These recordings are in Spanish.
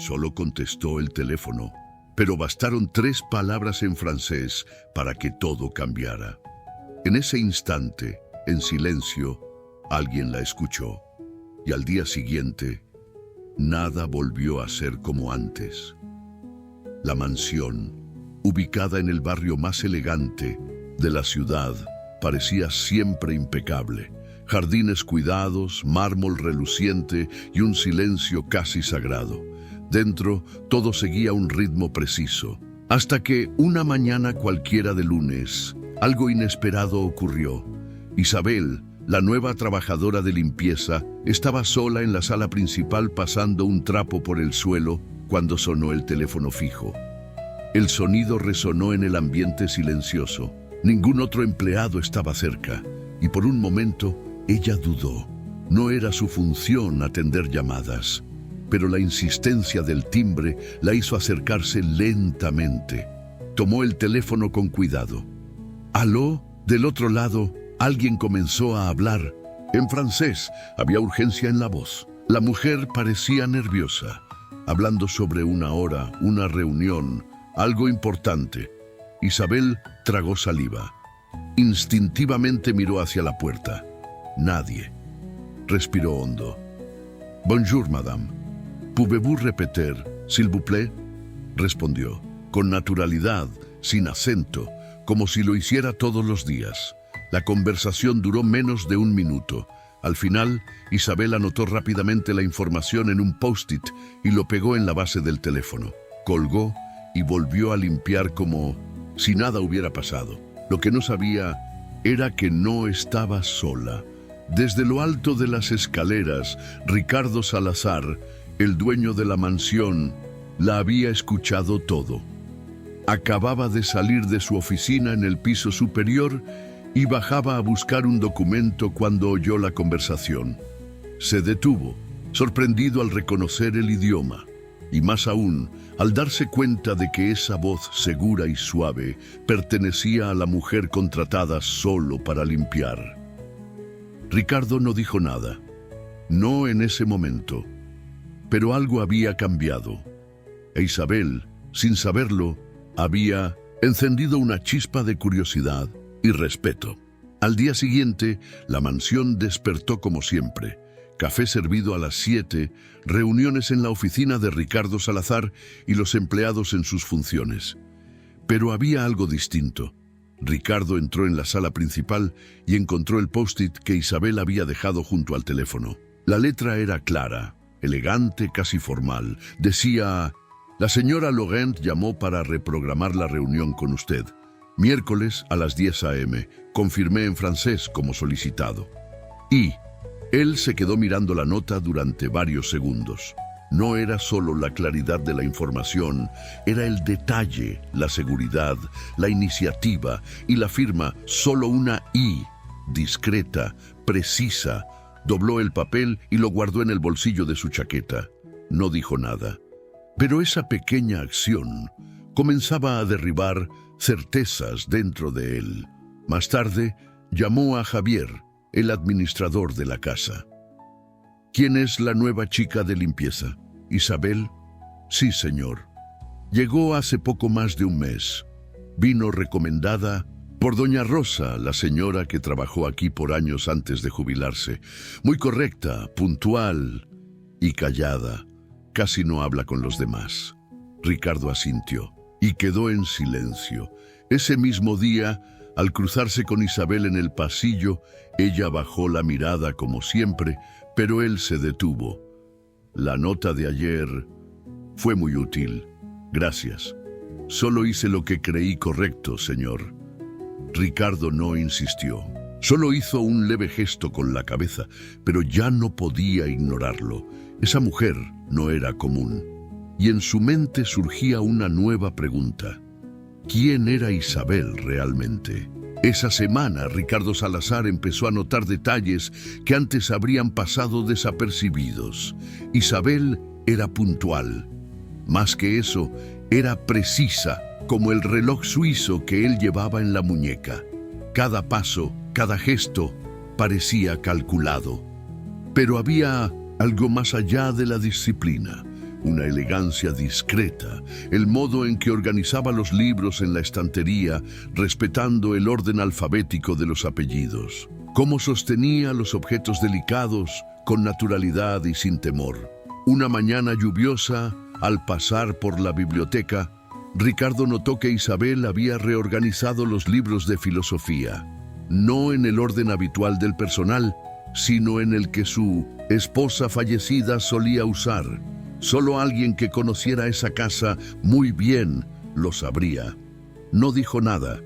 Solo contestó el teléfono, pero bastaron 3 palabras en francés para que todo cambiara. En ese instante, en silencio, alguien la escuchó, y al día siguiente, nada volvió a ser como antes. La mansión, ubicada en el barrio más elegante de la ciudad, parecía siempre impecable. Jardines cuidados, mármol reluciente y un silencio casi sagrado. Dentro, todo seguía un ritmo preciso. Hasta que, una mañana cualquiera de lunes, algo inesperado ocurrió. Isabel, la nueva trabajadora de limpieza, estaba sola en la sala principal pasando un trapo por el suelo cuando sonó el teléfono fijo. El sonido resonó en el ambiente silencioso. Ningún otro empleado estaba cerca, y por un momento ella dudó. No era su función atender llamadas, pero la insistencia del timbre la hizo acercarse lentamente. Tomó el teléfono con cuidado. «¿Aló?» Del otro lado, alguien comenzó a hablar. En francés, había urgencia en la voz. La mujer parecía nerviosa, hablando sobre una hora, una reunión, algo importante. Isabel tragó saliva. Instintivamente miró hacia la puerta. Nadie. Respiró hondo. «Bonjour, madame. ¿Pouvez-vous répéter, s'il vous plaît?» Respondió, con naturalidad, sin acento, como si lo hiciera todos los días. La conversación duró menos de 1 minuto. Al final, Isabel anotó rápidamente la información en un post-it y lo pegó en la base del teléfono. Colgó y volvió a limpiar como si nada hubiera pasado. Lo que no sabía era que no estaba sola. Desde lo alto de las escaleras, Ricardo Salazar, el dueño de la mansión, la había escuchado todo. Acababa de salir de su oficina en el piso superior y bajaba a buscar un documento cuando oyó la conversación. Se detuvo, sorprendido al reconocer el idioma, y más aún, al darse cuenta de que esa voz segura y suave pertenecía a la mujer contratada solo para limpiar. Ricardo no dijo nada, no en ese momento, pero algo había cambiado, e Isabel, sin saberlo, había encendido una chispa de curiosidad y respeto. Al día siguiente, la mansión despertó como siempre. Café servido a las 7, reuniones en la oficina de Ricardo Salazar y los empleados en sus funciones. Pero había algo distinto. Ricardo entró en la sala principal y encontró el post-it que Isabel había dejado junto al teléfono. La letra era clara, elegante, casi formal. Decía: «La señora Laurent llamó para reprogramar la reunión con usted. Miércoles a las 10 a.m. Confirmé en francés como solicitado». Y él se quedó mirando la nota durante varios segundos. No era solo la claridad de la información, era el detalle, la seguridad, la iniciativa y la firma, solo una I, discreta, precisa. Dobló el papel y lo guardó en el bolsillo de su chaqueta. No dijo nada. Pero esa pequeña acción comenzaba a derribar certezas dentro de él. Más tarde, llamó a Javier, el administrador de la casa. «¿Quién es la nueva chica de limpieza? ¿Isabel?» «Sí, señor. Llegó hace poco más de un mes. Vino recomendada por doña Rosa, la señora que trabajó aquí por años antes de jubilarse. Muy correcta, puntual y callada. Casi no habla con los demás». Ricardo asintió y quedó en silencio. Ese mismo día, al cruzarse con Isabel en el pasillo, ella bajó la mirada como siempre, pero él se detuvo. «La nota de ayer fue muy útil. Gracias. Solo hice lo que creí correcto, señor». Ricardo no insistió. Solo hizo un leve gesto con la cabeza, pero ya no podía ignorarlo. Esa mujer no era común. Y en su mente surgía una nueva pregunta. ¿Quién era Isabel realmente? Esa semana, Ricardo Salazar empezó a notar detalles que antes habrían pasado desapercibidos. Isabel era puntual. Más que eso, era precisa, como el reloj suizo que él llevaba en la muñeca. Cada paso, cada gesto, parecía calculado. Pero había algo más allá de la disciplina. una elegancia discreta, el modo en que organizaba los libros en la estantería, respetando el orden alfabético de los apellidos, cómo sostenía los objetos delicados con naturalidad y sin temor. Una mañana lluviosa, al pasar por la biblioteca, Ricardo notó que Isabel había reorganizado los libros de filosofía, no en el orden habitual del personal, sino en el que su esposa fallecida solía usar. Solo alguien que conociera esa casa muy bien lo sabría. No dijo nada.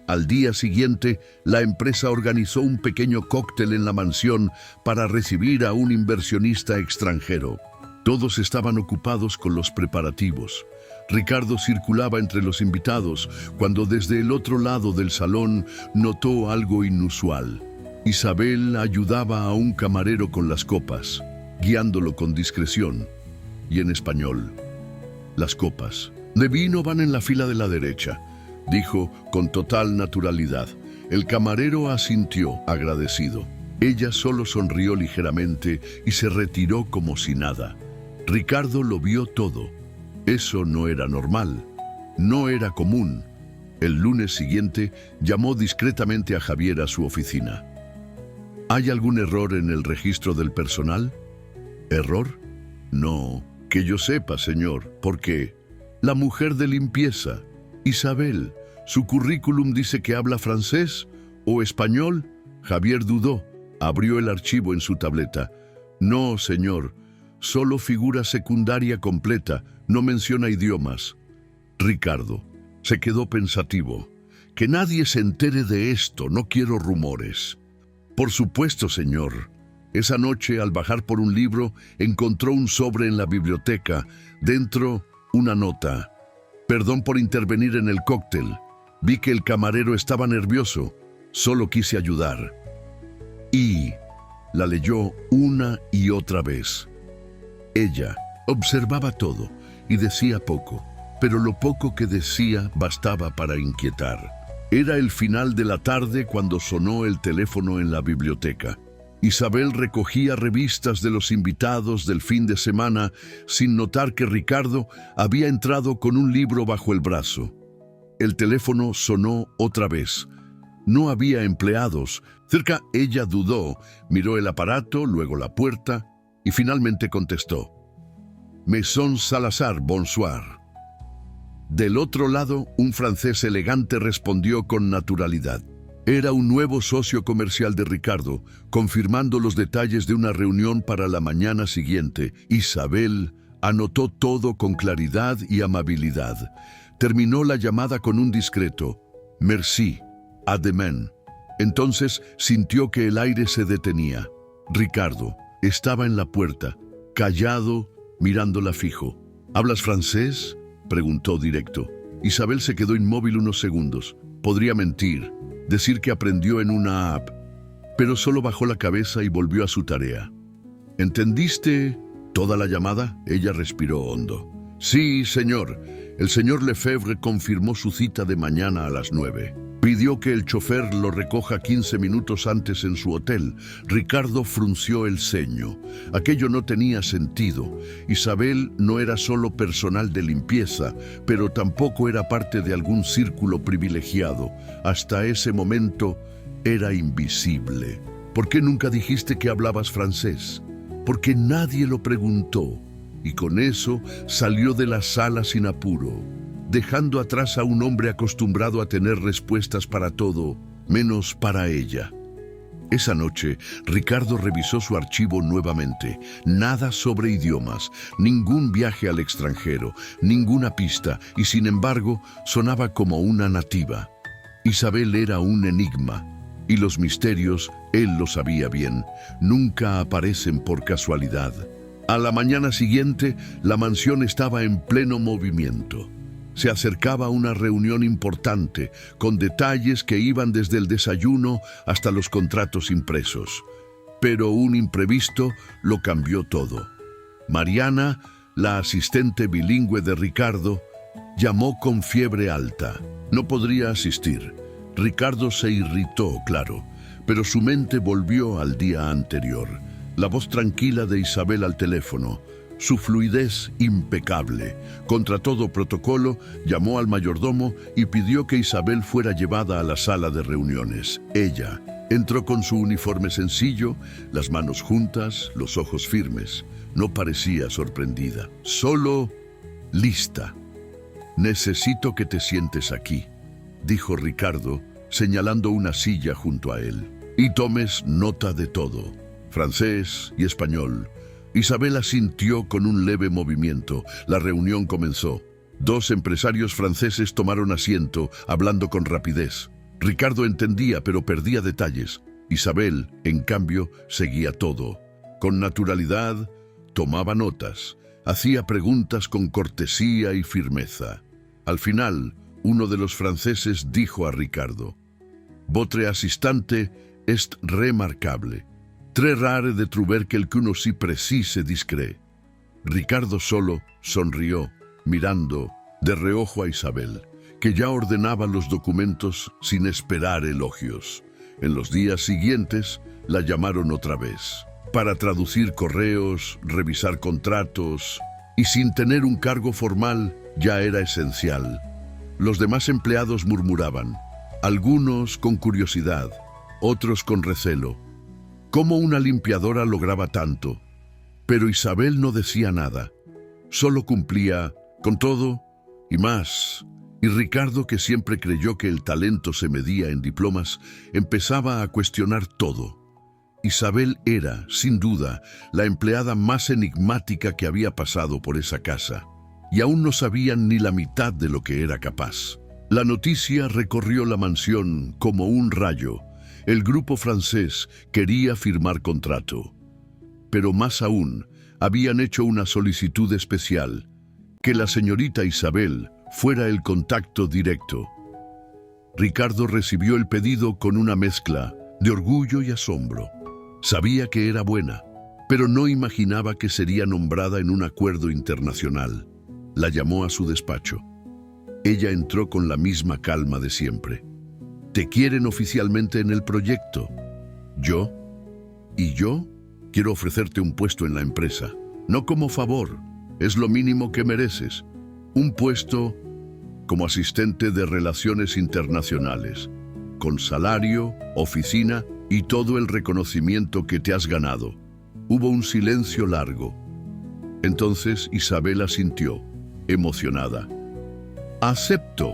Al día siguiente, la empresa organizó un pequeño cóctel en la mansión para recibir a un inversionista extranjero. Todos estaban ocupados con los preparativos. Ricardo circulaba entre los invitados cuando desde el otro lado del salón notó algo inusual. Isabel ayudaba a un camarero con las copas, guiándolo con discreción. Y en español: «Las copas de vino van en la fila de la derecha», dijo con total naturalidad. El camarero asintió, agradecido. Ella solo sonrió ligeramente y se retiró como si nada. Ricardo lo vio todo. Eso no era normal, no era común. El lunes siguiente llamó discretamente a Javier a su oficina. ¿Hay algún error en el registro del personal? ¿Error? No, que yo sepa, señor, porque la mujer de limpieza, Isabel, su currículum dice que habla francés o español. Javier dudó, abrió el archivo en su tableta. No, señor, solo figura secundaria completa, no menciona idiomas. Ricardo se quedó pensativo. Que nadie se entere de esto, no quiero rumores. Por supuesto, señor. Esa noche, al bajar por un libro, encontró un sobre en la biblioteca. Dentro, una nota. Perdón por intervenir en el cóctel. Vi que el camarero estaba nervioso. Solo quise ayudar. Y la leyó una y otra vez. Ella observaba todo y decía poco, pero lo poco que decía bastaba para inquietar. Era el final de la tarde cuando sonó el teléfono en la biblioteca. Isabel recogía revistas de los invitados del fin de semana sin notar que Ricardo había entrado con un libro bajo el brazo. El teléfono sonó otra vez. No había empleados. Cerca ella dudó, miró el aparato, luego la puerta y finalmente contestó. Maison Salazar, bonsoir. Del otro lado, un francés elegante respondió con naturalidad. Era un nuevo socio comercial de Ricardo, confirmando los detalles de una reunión para la mañana siguiente. Isabel anotó todo con claridad y amabilidad. Terminó la llamada con un discreto «Merci, à demain». Entonces sintió que el aire se detenía. Ricardo estaba en la puerta, callado, mirándola fijo. «¿Hablas francés?», preguntó directo. Isabel se quedó inmóvil unos segundos. Podría mentir, decir que aprendió en una app, pero solo bajó la cabeza y volvió a su tarea. ¿Entendiste toda la llamada? Ella respiró hondo. Sí, señor. El señor Lefebvre confirmó su cita de mañana a las 9. Pidió que el chofer lo recoja 15 minutos antes en su hotel. Ricardo frunció el ceño. Aquello no tenía sentido. Isabel no era solo personal de limpieza, pero tampoco era parte de algún círculo privilegiado. Hasta ese momento era invisible. ¿Por qué nunca dijiste que hablabas francés? Porque nadie lo preguntó. Y con eso salió de la sala sin apuro, dejando atrás a un hombre acostumbrado a tener respuestas para todo, menos para ella. Esa noche, Ricardo revisó su archivo nuevamente. Nada sobre idiomas, ningún viaje al extranjero, ninguna pista, y sin embargo, sonaba como una nativa. Isabel era un enigma, y los misterios, él lo sabía bien, nunca aparecen por casualidad. A la mañana siguiente, la mansión estaba en pleno movimiento. Se acercaba una reunión importante, con detalles que iban desde el desayuno hasta los contratos impresos. Pero un imprevisto lo cambió todo. Mariana, la asistente bilingüe de Ricardo, llamó con fiebre alta. No podría asistir. Ricardo se irritó, claro, pero su mente volvió al día anterior. La voz tranquila de Isabel al teléfono. su fluidez impecable. Contra todo protocolo, llamó al mayordomo y pidió que Isabel fuera llevada a la sala de reuniones. Ella entró con su uniforme sencillo, las manos juntas, los ojos firmes. No parecía sorprendida, solo lista. «Necesito que te sientes aquí», dijo Ricardo, señalando una silla junto a él, «y tomes nota de todo, francés y español». Isabel asintió con un leve movimiento. La reunión comenzó. 2 empresarios franceses tomaron asiento, hablando con rapidez. Ricardo entendía, pero perdía detalles. Isabel, en cambio, seguía todo. Con naturalidad, tomaba notas, hacía preguntas con cortesía y firmeza. Al final, uno de los franceses dijo a Ricardo: «Votre assistante est remarquable. Très rare de trouver quelqu'un aussi précis et discret». Ricardo solo sonrió, mirando de reojo a Isabel, que ya ordenaba los documentos sin esperar elogios. En los días siguientes la llamaron otra vez, para traducir correos, revisar contratos, y sin tener un cargo formal ya era esencial. Los demás empleados murmuraban, algunos con curiosidad, otros con recelo. ¿Cómo una limpiadora lograba tanto? Pero Isabel no decía nada, solo cumplía con todo y más. Y Ricardo, que siempre creyó que el talento se medía en diplomas, empezaba a cuestionar todo. Isabel era, sin duda, la empleada más enigmática que había pasado por esa casa, y aún no sabían ni la mitad de lo que era capaz. La noticia recorrió la mansión como un rayo. El grupo francés quería firmar contrato. Pero más aún, habían hecho una solicitud especial, que la señorita Isabel fuera el contacto directo. Ricardo recibió el pedido con una mezcla de orgullo y asombro. Sabía que era buena, pero no imaginaba que sería nombrada en un acuerdo internacional. La llamó a su despacho. Ella entró con la misma calma de siempre. «Te quieren oficialmente en el proyecto. Yo quiero ofrecerte un puesto en la empresa. No como favor, es lo mínimo que mereces. Un puesto como asistente de relaciones internacionales, con salario, oficina y todo el reconocimiento que te has ganado». Hubo un silencio largo. Entonces Isabel asintió, emocionada. «Acepto».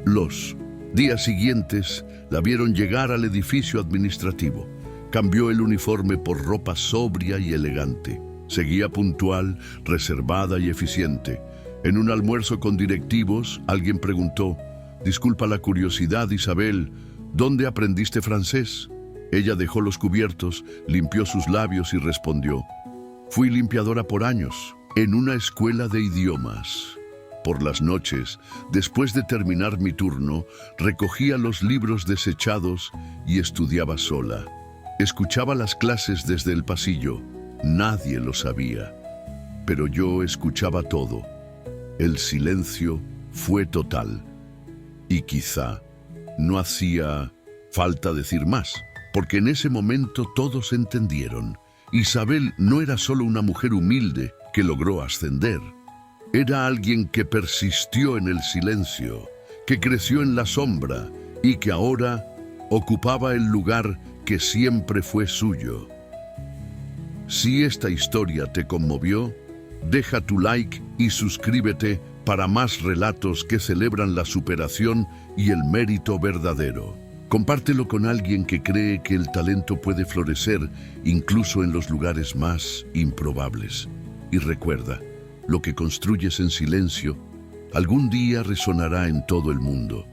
Los días siguientes la vieron llegar al edificio administrativo. Cambió el uniforme por ropa sobria y elegante. Seguía puntual, reservada y eficiente. En un almuerzo con directivos, alguien preguntó: «Disculpa la curiosidad, Isabel, ¿dónde aprendiste francés?». Ella dejó los cubiertos, limpió sus labios y respondió: «Fui limpiadora por años, en una escuela de idiomas». Por las noches, después de terminar mi turno, recogía los libros desechados y estudiaba sola. Escuchaba las clases desde el pasillo. Nadie lo sabía, pero yo escuchaba todo. El silencio fue total. Y quizá no hacía falta decir más, porque en ese momento todos entendieron. Isabel no era solo una mujer humilde que logró ascender. Era alguien que persistió en el silencio, que creció en la sombra y que ahora ocupaba el lugar que siempre fue suyo. Si esta historia te conmovió, deja tu like y suscríbete para más relatos que celebran la superación y el mérito verdadero. Compártelo con alguien que cree que el talento puede florecer incluso en los lugares más improbables. Y recuerda, lo que construyes en silencio, algún día resonará en todo el mundo.